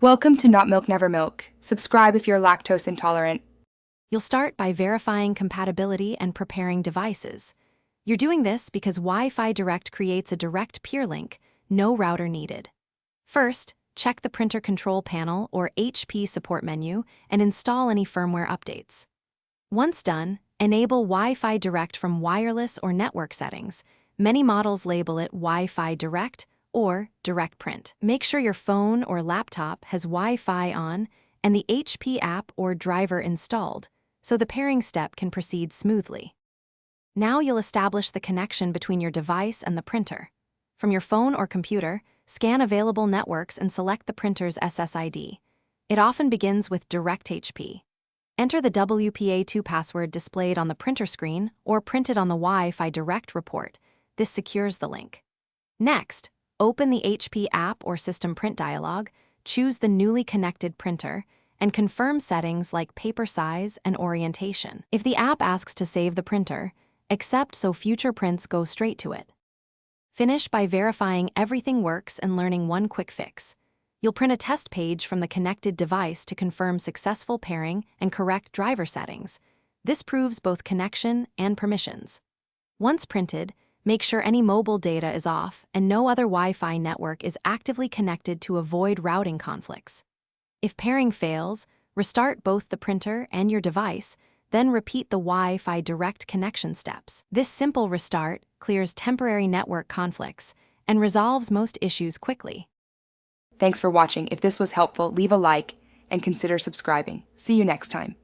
Welcome to Not Milk Never Milk. Subscribe if you're lactose intolerant. You'll start by verifying compatibility and preparing devices. You're doing this because Wi-Fi Direct creates a direct peer link, no router needed. First, check the Printer Control Panel or HP support menu and install any firmware updates. Once done, enable Wi-Fi Direct from wireless or network settings. Many models label it Wi-Fi Direct or Direct Print. Make sure your phone or laptop has Wi-Fi on and the HP app or driver installed, so the pairing step can proceed smoothly. Now you'll establish the connection between your device and the printer. From your phone or computer, scan available networks and select the printer's SSID. It often begins with Direct HP. Enter the WPA2 password displayed on the printer screen or printed on the Wi-Fi Direct report. This secures the link. Next, open the HP app or system print dialog, choose the newly connected printer, and confirm settings like paper size and orientation. If the app asks to save the printer, accept so future prints go straight to it. Finish by verifying everything works and learning one quick fix. You'll print a test page from the connected device to confirm successful pairing and correct driver settings. This proves both connection and permissions. Once printed, make sure any mobile data is off and no other Wi-Fi network is actively connected to avoid routing conflicts. If pairing fails, restart both the printer and your device, then repeat the Wi-Fi Direct connection steps. This simple restart clears temporary network conflicts and resolves most issues quickly. Thanks for watching. If this was helpful, leave a like and consider subscribing. See you next time.